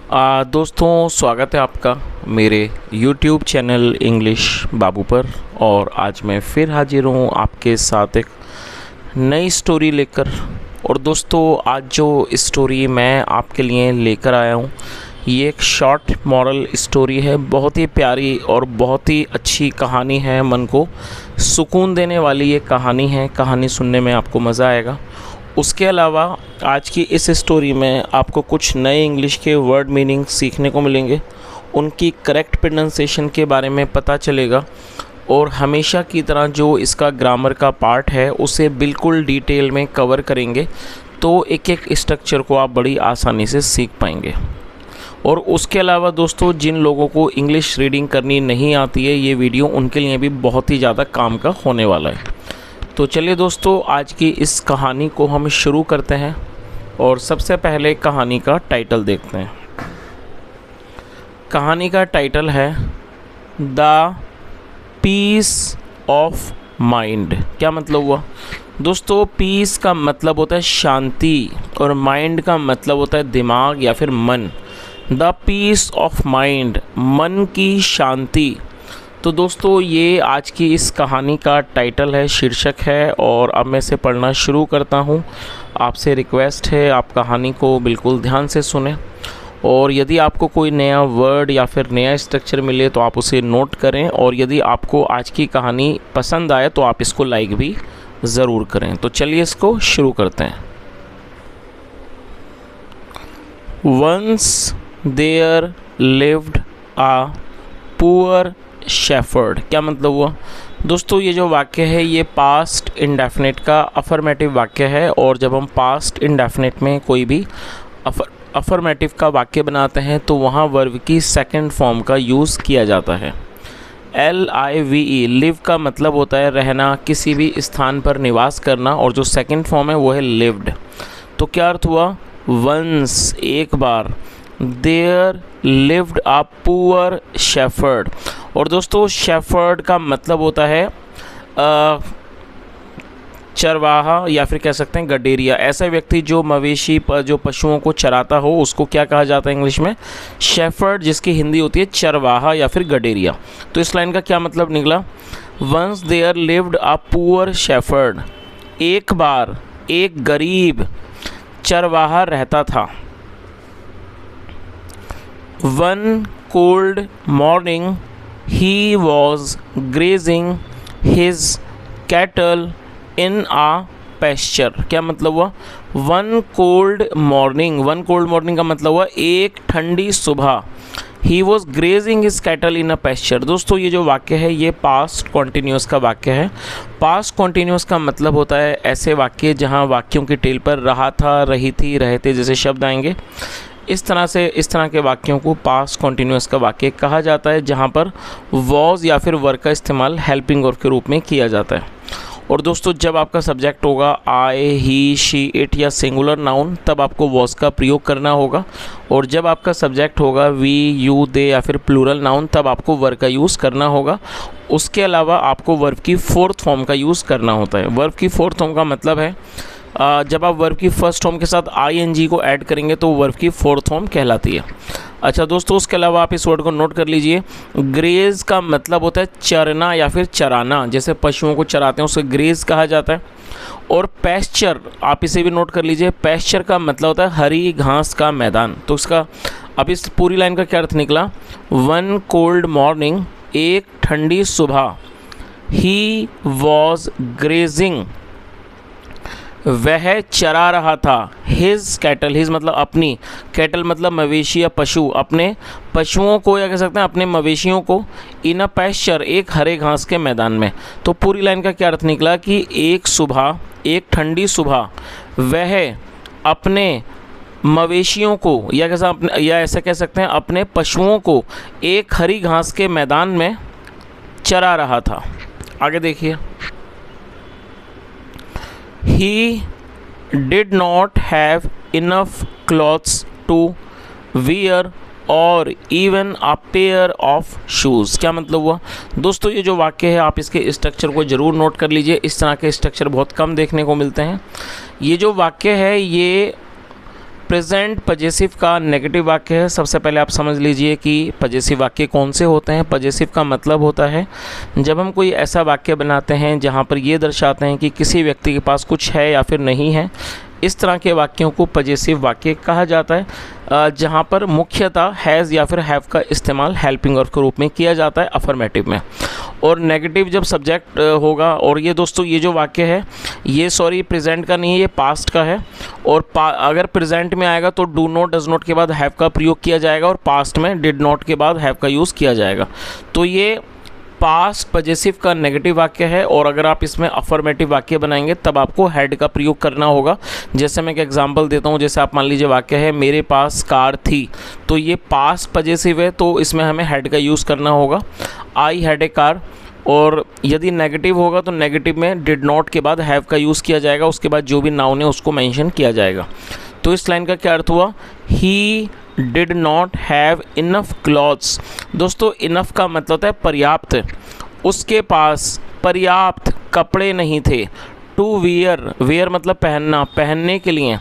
दोस्तों, स्वागत है आपका मेरे YouTube चैनल इंग्लिश बाबू पर। और आज मैं फिर हाजिर हूँ आपके साथ एक नई स्टोरी लेकर। और दोस्तों, आज जो स्टोरी मैं आपके लिए लेकर आया हूँ ये एक शॉर्ट मॉरल स्टोरी है। बहुत ही प्यारी और बहुत ही अच्छी कहानी है, मन को सुकून देने वाली ये कहानी है। कहानी सुनने में आपको मज़ा आएगा। उसके अलावा आज की इस स्टोरी में आपको कुछ नए इंग्लिश के वर्ड मीनिंग सीखने को मिलेंगे, उनकी करेक्ट प्रोनाउंसिएशन के बारे में पता चलेगा और हमेशा की तरह जो इसका ग्रामर का पार्ट है उसे बिल्कुल डिटेल में कवर करेंगे, तो एक एक स्ट्रक्चर को आप बड़ी आसानी से सीख पाएंगे। और उसके अलावा दोस्तों, जिन लोगों को इंग्लिश रीडिंग करनी नहीं आती है, ये वीडियो उनके लिए भी बहुत ही ज़्यादा काम का होने वाला है। तो चलिए दोस्तों, आज की इस कहानी को हम शुरू करते हैं और सबसे पहले कहानी का टाइटल देखते हैं। कहानी का टाइटल है द पीस ऑफ माइंड। क्या मतलब हुआ दोस्तों? पीस का मतलब होता है शांति और माइंड का मतलब होता है दिमाग या फिर मन। द पीस ऑफ माइंड, मन की शांति। तो दोस्तों, ये आज की इस कहानी का टाइटल है, शीर्षक है। और अब मैं इसे पढ़ना शुरू करता हूँ। आपसे रिक्वेस्ट है आप कहानी को बिल्कुल ध्यान से सुनें, और यदि आपको कोई नया वर्ड या फिर नया स्ट्रक्चर मिले तो आप उसे नोट करें। और यदि आपको आज की कहानी पसंद आए तो आप इसको लाइक भी ज़रूर करें। तो चलिए इसको शुरू करते हैं। Once there lived a poor shepherd. क्या मतलब हुआ दोस्तों? ये जो वाक्य है ये पास्ट इंडेफिनिट का अफर्मेटिव वाक्य है। और जब हम पास्ट इंडेफिनिट में कोई भी अफर्मेटिव का वाक्य बनाते हैं तो वहाँ वर्ब की सेकंड फॉर्म का यूज़ किया जाता है। LIVE, लिव का मतलब होता है रहना, किसी भी स्थान पर निवास करना, और जो सेकंड फॉर्म है वो है लिव्ड। तो क्या अर्थ हुआ? वंस, एक बार, there lived a poor shepherd. और दोस्तों, शेफर्ड का मतलब होता है चरवाहा या फिर कह सकते हैं गडेरिया। ऐसा व्यक्ति जो मवेशी जो पशुओं को चराता हो उसको क्या कहा जाता है इंग्लिश में? शेफर्ड, जिसकी हिंदी होती है चरवाहा या फिर गडेरिया। तो इस लाइन का क्या मतलब निकला? Once there lived a poor shepherd, एक बार एक गरीब चरवाहा रहता था। One cold morning he was grazing his cattle in a pasture। क्या मतलब हुआ? वन कोल्ड मॉर्निंग का मतलब हुआ एक ठंडी सुबह। he was grazing his cattle in a pasture। दोस्तों, ये जो वाक्य है ये पास्ट कॉन्टिन्यूस का वाक्य है। पास्ट कॉन्टिन्यूस का मतलब होता है ऐसे वाक्य जहाँ वाक्यों की टेल पर रहा था, रही थी, रहे थे जैसे शब्द आएंगे। इस तरह के वाक्यों को पास्ट कॉन्टिन्यूस का वाक्य कहा जाता है, जहाँ पर वॉज या फिर वर का इस्तेमाल हेल्पिंग वर्ब के रूप में किया जाता है। और दोस्तों, जब आपका सब्जेक्ट होगा आई, ही, शी, इट या सिंगुलर नाउन, तब आपको वॉज का प्रयोग करना होगा। और जब आपका सब्जेक्ट होगा वी, यू, दे या फिर प्लूरल नाउन, तब आपको वर का यूज़ करना होगा। उसके अलावा आपको वर्ब की फोर्थ फॉर्म का यूज़ करना होता है। वर्ब की फोर्थ फॉर्म का मतलब है जब आप वर्ब की फर्स्ट फॉर्म के साथ ING को ऐड करेंगे तो वर्ब की फोर्थ फॉर्म कहलाती है। अच्छा दोस्तों, उसके अलावा आप इस वर्ड को नोट कर लीजिए। ग्रेज का मतलब होता है चरना या फिर चराना, जैसे पशुओं को चराते हैं उसे ग्रेज कहा जाता है। और पैस्चर, आप इसे भी नोट कर लीजिए। पैस्चर का मतलब होता है हरी घास का मैदान। तो इसका अब इस पूरी लाइन का क्या अर्थ निकला? वन कोल्ड मॉर्निंग, एक ठंडी सुबह, ही वॉज ग्रेजिंग, वह चरा रहा था, हिज कैटल, हिज मतलब अपनी, कैटल मतलब मवेशी या पशु, अपने पशुओं को या कह सकते हैं अपने मवेशियों को, इन अ पैस्चर, एक हरे घास के मैदान में। तो पूरी लाइन का क्या अर्थ निकला कि एक सुबह, एक ठंडी सुबह, वह अपने मवेशियों को या ऐसा कह सकते हैं अपने पशुओं को एक हरी घास के मैदान में चरा रहा था। आगे देखिए। He did not have enough clothes to wear और even a pair of shoes। क्या मतलब हुआ दोस्तों? ये जो वाक्य है आप इसके स्ट्रक्चर को ज़रूर नोट कर लीजिए। इस तरह के स्ट्रक्चर बहुत कम देखने को मिलते हैं। ये जो वाक्य है ये प्रेजेंट पजेसिव का नेगेटिव वाक्य है। सबसे पहले आप समझ लीजिए कि पजेसिव वाक्य कौन से होते हैं। पजेसिव का मतलब होता है जब हम कोई ऐसा वाक्य बनाते हैं जहाँ पर ये दर्शाते हैं कि किसी व्यक्ति के पास कुछ है या फिर नहीं है, इस तरह के वाक्यों को पजेसिव वाक्य कहा जाता है, जहाँ पर मुख्यतः हैज़ या फिर हैव का इस्तेमाल हेल्पिंग वर्ब के रूप में किया जाता है अफर्मेटिव में। और नेगेटिव जब सब्जेक्ट होगा, और ये दोस्तों ये जो वाक्य है ये प्रेजेंट का नहीं है, ये पास्ट का है। और अगर प्रेजेंट में आएगा तो डू नॉट डज नॉट के बाद हैव का प्रयोग किया जाएगा, और पास्ट में डिड नॉट के बाद हैव का यूज़ किया जाएगा। तो ये पास्ट पजेसिव का नेगेटिव वाक्य है। और अगर आप इसमें अफर्मेटिव वाक्य बनाएंगे तब आपको हैड का प्रयोग करना होगा। जैसे मैं एक एग्जांपल देता हूँ, जैसे आप मान लीजिए वाक्य है मेरे पास कार थी, तो ये पास्ट पजेसिव है, तो इसमें हमें हैड का यूज़ करना होगा, आई हैड ए कार। और यदि नेगेटिव होगा तो नेगेटिव में डिड नॉट के बाद हैव का यूज़ किया जाएगा, उसके बाद जो भी नाउन है उसको मेंशन किया जाएगा। तो इस लाइन का क्या अर्थ हुआ, ही did not have enough clothes. दोस्तों इनफ का मतलब होता है पर्याप्त, उसके पास पर्याप्त कपड़े नहीं थे। टू वियर, वियर मतलब पहनना, पहनने के लिए।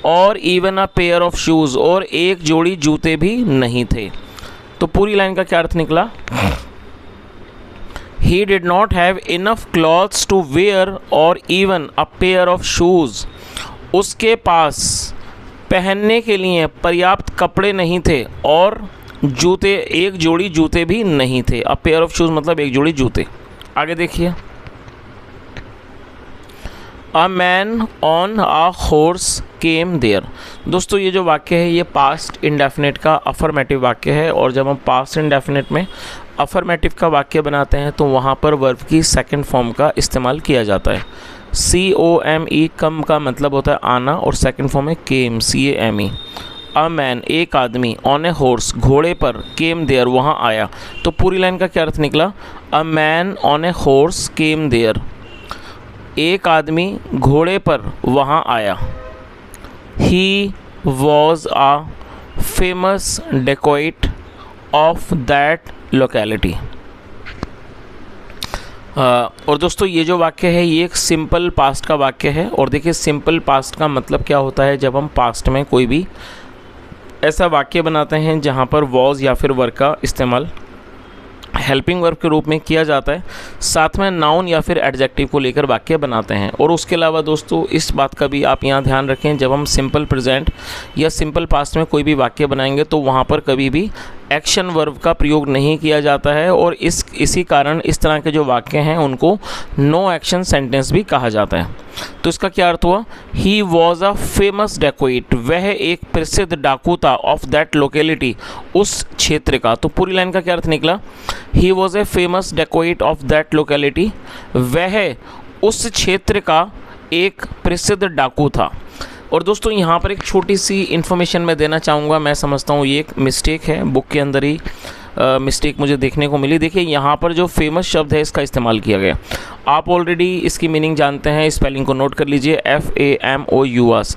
और even a pair of shoes, और एक जोड़ी जूते भी नहीं थे। तो पूरी लाइन का क्या अर्थ निकला, he did not have enough clothes to wear और even a pair of shoes. उसके पास पहनने के लिए पर्याप्त कपड़े नहीं थे और जूते, एक जोड़ी जूते भी नहीं थे। अ पेयर ऑफ शूज़ मतलब एक जोड़ी जूते। आगे देखिए, a man on a horse came there. दोस्तों ये जो वाक्य है ये पास्ट इंडेफिनिट का अफर्मेटिव वाक्य है। और जब हम पास्ट इंडेफिनिट में अफर्मेटिव का वाक्य बनाते हैं तो वहाँ पर वर्ब की सेकंड फॉर्म का इस्तेमाल किया जाता है। COME, कम का मतलब होता है आना, और सेकंड फॉर्म है केम, CAME। अ मैन एक आदमी, ऑन ए हॉर्स घोड़े पर, केम देयर वहाँ आया। तो पूरी लाइन का क्या अर्थ निकला, a man on a horse came there, एक आदमी घोड़े पर वहाँ आया। He was a famous dacoit of that locality. और दोस्तों ये जो वाक्य है ये एक सिंपल पास्ट का वाक्य है। और देखिए सिंपल पास्ट का मतलब क्या होता है, जब हम पास्ट में कोई भी ऐसा वाक्य बनाते हैं जहाँ पर वॉज या फिर वर्ब का इस्तेमाल हेल्पिंग वर्ब के रूप में किया जाता है, साथ में नाउन या फिर एडजेक्टिव को लेकर वाक्य बनाते हैं। और उसके अलावा दोस्तों इस बात का भी आप यहाँ ध्यान रखें, जब हम सिंपल प्रेजेंट या सिंपल पास्ट में कोई भी वाक्य बनाएंगे तो वहाँ पर कभी भी एक्शन वर्ब का प्रयोग नहीं किया जाता है। और इसी कारण इस तरह के जो वाक्य हैं उनको नो एक्शन सेंटेंस भी कहा जाता है। तो इसका क्या अर्थ हुआ, ही वॉज अ फेमस डेकोइट, वह एक प्रसिद्ध डाकू था, ऑफ दैट लोकेलिटी, उस क्षेत्र का। तो पूरी लाइन का क्या अर्थ निकला, he was a famous dacoit of that locality, वह उस क्षेत्र का एक प्रसिद्ध डाकू था। और दोस्तों यहाँ पर एक छोटी सी इन्फॉर्मेशन मैं देना चाहूँगा, मैं समझता हूँ ये एक मिस्टेक है, बुक के अंदर ही मिस्टेक मुझे देखने को मिली। देखिए यहाँ पर जो फेमस शब्द है इसका इस्तेमाल किया गया, आप ऑलरेडी इसकी मीनिंग जानते हैं, स्पेलिंग को नोट कर लीजिए, FAMOUS,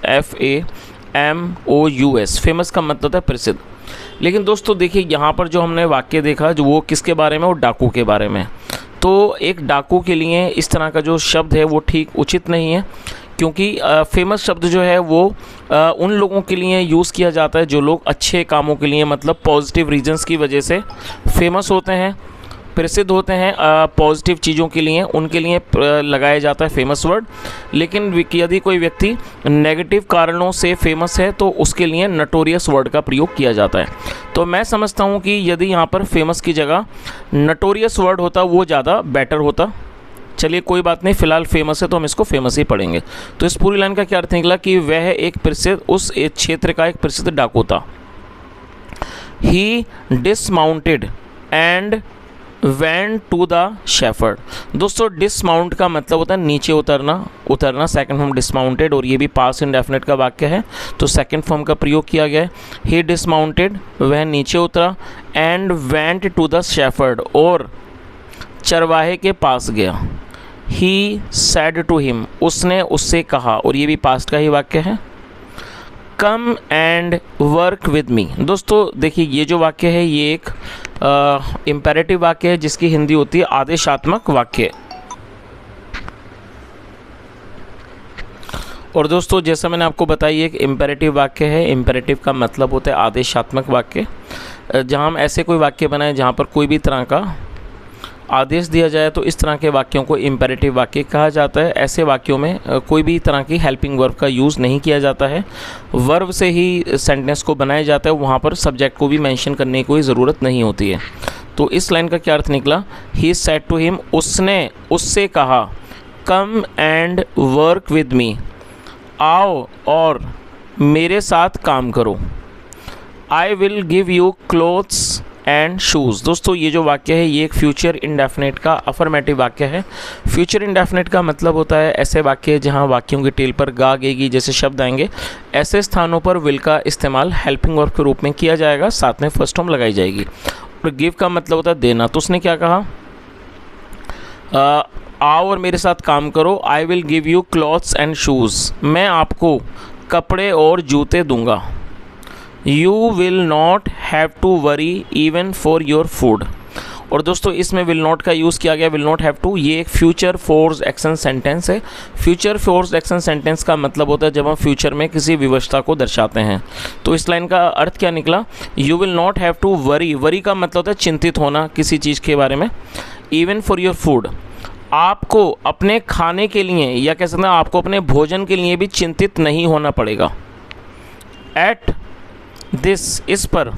FAMOUS, फेमस का मतलब होता है प्रसिद्ध। लेकिन दोस्तों देखिए यहाँ पर जो हमने वाक्य देखा जो वो किसके बारे में, वो डाकू के बारे में। तो एक डाकू के लिए इस तरह का जो शब्द है वो ठीक उचित नहीं है, क्योंकि फेमस शब्द जो है वो उन लोगों के लिए यूज़ किया जाता है जो लोग अच्छे कामों के लिए, मतलब पॉजिटिव रीजंस की वजह से फेमस होते हैं, प्रसिद्ध होते हैं पॉजिटिव चीज़ों के लिए, उनके लिए लगाया जाता है फेमस वर्ड। लेकिन यदि कोई व्यक्ति नेगेटिव कारणों से फेमस है तो उसके लिए नटोरियस वर्ड का प्रयोग किया जाता है। तो मैं समझता हूँ कि यदि यहाँ पर फेमस की जगह नटोरियस वर्ड होता वो ज़्यादा बेटर होता। चलिए कोई बात नहीं, फ़िलहाल फेमस है तो हम इसको फेमस ही पढ़ेंगे। तो इस पूरी लाइन का क्या अर्थ निकला कि वह एक प्रसिद्ध, उस क्षेत्र का एक प्रसिद्ध डाकू था। He dismounted and went to the shepherd. दोस्तों डिसमाउंट का मतलब होता है नीचे उतरना, सेकंड फॉर्म डिसमाउंटेड, और ये भी पास्ट इंडेफिनिट का वाक्य है तो सेकंड फॉर्म का प्रयोग किया गया है। ही डिसमाउंटेड, वह नीचे उतरा, and went to the shepherd, और चरवाहे के पास गया। ही सैड टू हिम, उसने उससे कहा, और ये भी पास्ट का ही वाक्य है। Come and work with me. दोस्तों देखिए ये जो वाक्य है ये एक इम्पेरेटिव वाक्य है जिसकी हिंदी होती है आदेशात्मक वाक्य। और दोस्तों जैसा मैंने आपको बताया एक इम्पेरेटिव वाक्य है। इम्पेरेटिव का मतलब होता है आदेशात्मक वाक्य। जहाँ हम ऐसे कोई वाक्य बनाएं जहाँ पर कोई भी तरह का आदेश दिया जाए तो इस तरह के वाक्यों को इम्पेरेटिव वाक्य कहा जाता है। ऐसे वाक्यों में कोई भी तरह की हेल्पिंग वर्ब का यूज़ नहीं किया जाता है, वर्ब से ही सेंटेंस को बनाया जाता है। वहाँ पर सब्जेक्ट को भी मेंशन करने की कोई ज़रूरत नहीं होती है। तो इस लाइन का क्या अर्थ निकला, ही सेड टू हिम, उसने उससे कहा, come and work with me, आओ और मेरे साथ काम करो, I will give you clothes and shoes. दोस्तों ये जो वाक्य है ये एक फ्यूचर इंडेफिनेट का अफर्मेटिव वाक्य है। फ्यूचर इंडेफिनेट का मतलब होता है ऐसे वाक्य जहां वाक्यों के टेल पर गा गेगी जैसे शब्द आएंगे, ऐसे स्थानों पर विल का इस्तेमाल हेल्पिंग वर्ब के रूप में किया जाएगा, साथ में फर्स्ट फॉर्म लगाई जाएगी। और गिव का मतलब होता है देना। तो उसने क्या कहा, आओ और मेरे साथ काम करो, I will give you clothes and shoes, मैं आपको कपड़े और जूते दूंगा, you will not have to worry even for your food. और दोस्तों इसमें विल नॉट का यूज़ किया गया, विल नॉट हैव टू, ये एक फ्यूचर फोर्स एक्शन सेंटेंस है। फ्यूचर फोर्स एक्शन सेंटेंस का मतलब होता है जब हम फ्यूचर में किसी विवशता को दर्शाते हैं। तो इस लाइन का अर्थ क्या निकला, you will not have to worry, worry का मतलब होता है चिंतित होना किसी चीज़ के बारे में, इवन फॉर योर फूड, आपको अपने खाने के लिए या कह सकते हैं आपको अपने भोजन के लिए भी चिंतित नहीं होना पड़ेगा। एट दिस, इस पर,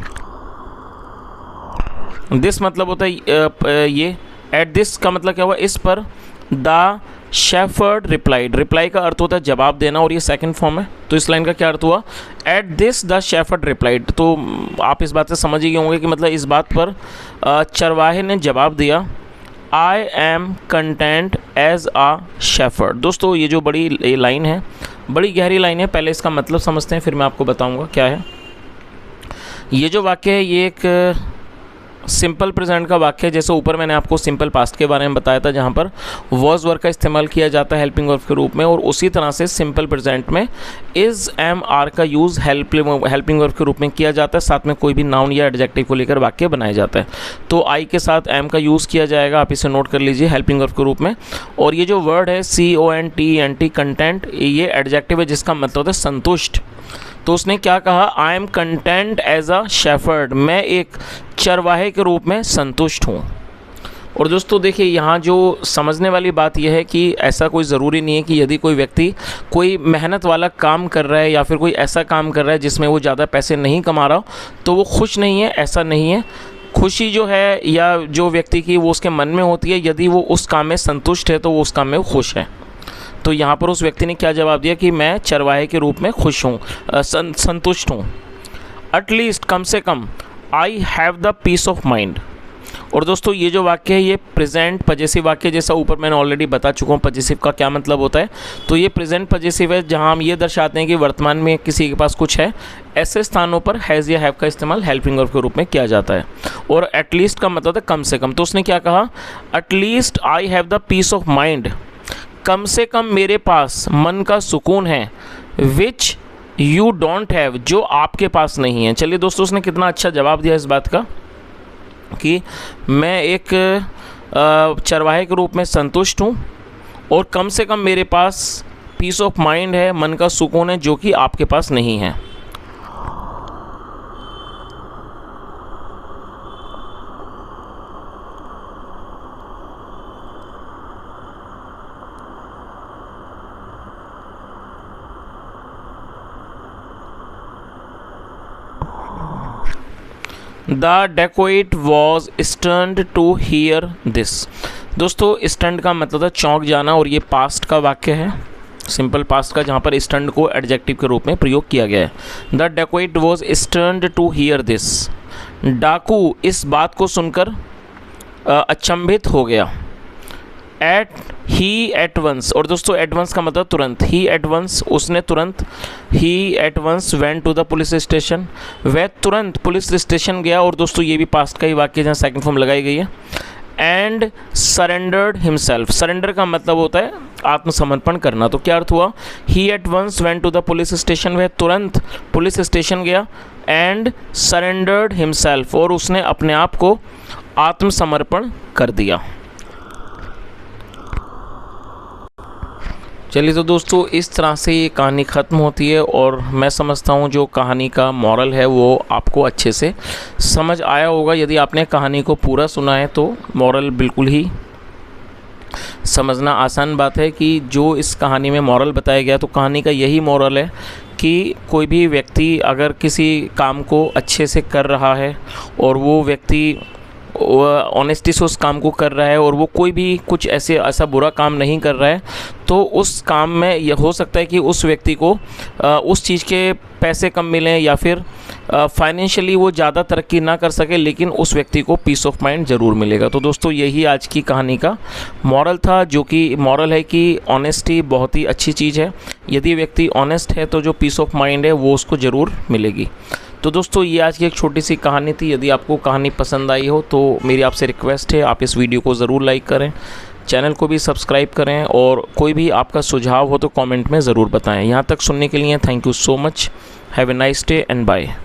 दिस मतलब होता है ये, एट दिस का मतलब क्या हुआ, इस पर, द शेफर्ड रिप्लाइड, रिप्लाई का अर्थ होता है जवाब देना और ये सेकंड फॉर्म है। तो इस लाइन का क्या अर्थ हुआ, at this the shepherd replied. तो आप इस बात से समझ ही गए होंगे कि मतलब इस बात पर चरवाहे ने जवाब दिया, I am content as a shepherd. दोस्तों ये जो बड़ी लाइन है, बड़ी गहरी लाइन है, पहले इसका मतलब समझते हैं फिर मैं आपको बताऊंगा क्या है। ये जो वाक्य है ये एक सिंपल प्रेजेंट का वाक्य है। जैसे ऊपर मैंने आपको सिंपल पास्ट के बारे में बताया था जहाँ पर वॉज वर्ब का इस्तेमाल किया जाता है हेल्पिंग वर्ब के रूप में, और उसी तरह से सिंपल प्रेजेंट में इज़ एम आर का यूज़ हेल्पिंग वर्ब के रूप में किया जाता है, साथ में कोई भी नाउन या एडजेक्टिव को लेकर वाक्य बनाया जाता है। तो आई के साथ एम का यूज़ किया जाएगा, आप इसे नोट कर लीजिए हेल्पिंग वर्ब के रूप में। और ये जो वर्ड है CONTENT, कंटेंट, ये एडजेक्टिव है जिसका मतलब होता है संतुष्ट। तो उसने क्या कहा, I am content as a shepherd, मैं एक चरवाहे के रूप में संतुष्ट हूँ। और दोस्तों देखिए यहाँ जो समझने वाली बात यह है कि ऐसा कोई ज़रूरी नहीं है कि यदि कोई व्यक्ति कोई मेहनत वाला काम कर रहा है या फिर कोई ऐसा काम कर रहा है जिसमें वो ज़्यादा पैसे नहीं कमा रहा तो वो खुश नहीं है, ऐसा नहीं है। खुशी जो है या जो व्यक्ति की वो उसके मन में होती है, यदि वो उस काम में संतुष्ट है तो वो उस काम में खुश है। तो यहाँ पर उस व्यक्ति ने क्या जवाब दिया कि मैं चरवाहे के रूप में खुश हूँ, संतुष्ट हूँ। एटलीस्ट, कम से कम, I have the peace of mind. और दोस्तों ये जो वाक्य है ये प्रेजेंट पजेसिव वाक्य, जैसा ऊपर मैंने ऑलरेडी बता चुका हूँ पजेसिव का क्या मतलब होता है। तो ये प्रेजेंट पजेसिव है जहाँ हम ये दर्शाते हैं कि वर्तमान में किसी के पास कुछ है। ऐसे स्थानों पर हैज़ या हैव का इस्तेमाल हेल्पिंग वर्ब के रूप में किया जाता है। और एटलीस्ट का मतलब है कम से कम। तो उसने क्या कहा, at least I have the peace of mind, कम से कम मेरे पास मन का सुकून है, विच यू डोंट हैव, जो आपके पास नहीं है। चलिए दोस्तों उसने कितना अच्छा जवाब दिया इस बात का कि मैं एक चरवाहे के रूप में संतुष्ट हूँ और कम से कम मेरे पास पीस ऑफ माइंड है, मन का सुकून है, जो कि आपके पास नहीं है। The dacoit was stunned to hear this. दोस्तों स्टन्ड का मतलब है चौंक जाना और ये पास्ट का वाक्य है, सिंपल पास्ट का, जहाँ पर स्टन्ड को एडजेक्टिव के रूप में प्रयोग किया गया है। The dacoit was stunned to hear this, डाकू इस बात को सुनकर अचंभित हो गया। ही एट वंस, और दोस्तों एट वंस का मतलब तुरंत, ही एट वंस उसने तुरंत, he at once went to the police station, वह तुरंत पुलिस स्टेशन गया। और दोस्तों ये भी पास्ट का ही वाक्य जहाँ सेकंड फॉर्म लगाई गई है। एंड सरेंडर्ड हिमसेल्फ, सरेंडर का मतलब होता है आत्मसमर्पण करना। तो क्या अर्थ हुआ, he at once went to the police station, वह तुरंत पुलिस स्टेशन गया। एंड सरेंडर्ड हिमसेल्फ, और उसने अपने आप को आत्मसमर्पण कर दिया। चलिए तो दोस्तों, इस तरह से ये कहानी ख़त्म होती है और मैं समझता हूँ जो कहानी का मॉरल है वो आपको अच्छे से समझ आया होगा। यदि आपने कहानी को पूरा सुना है तो मॉरल बिल्कुल ही समझना आसान बात है कि जो इस कहानी में मॉरल बताया गया, तो कहानी का यही मॉरल है कि कोई भी व्यक्ति अगर किसी काम को अच्छे से कर रहा है और वो व्यक्ति ऑनेस्टी से उस काम को कर रहा है और वो कोई भी कुछ ऐसा बुरा काम नहीं कर रहा है, तो उस काम में यह हो सकता है कि उस व्यक्ति को उस चीज़ के पैसे कम मिलें या फिर फाइनेंशियली वो ज़्यादा तरक्की ना कर सके, लेकिन उस व्यक्ति को पीस ऑफ माइंड ज़रूर मिलेगा। तो दोस्तों, यही आज की कहानी का मॉरल था, जो कि मॉरल है कि ऑनेस्टी बहुत ही अच्छी चीज़ है। यदि व्यक्ति ऑनेस्ट है तो जो पीस ऑफ माइंड है वो उसको ज़रूर मिलेगी। तो दोस्तों, ये आज की एक छोटी सी कहानी थी। यदि आपको कहानी पसंद आई हो तो मेरी आपसे रिक्वेस्ट है, आप इस वीडियो को ज़रूर लाइक करें, चैनल को भी सब्सक्राइब करें और कोई भी आपका सुझाव हो तो कमेंट में ज़रूर बताएं। यहाँ तक सुनने के लिए thank you so much. Have a nice day and bye.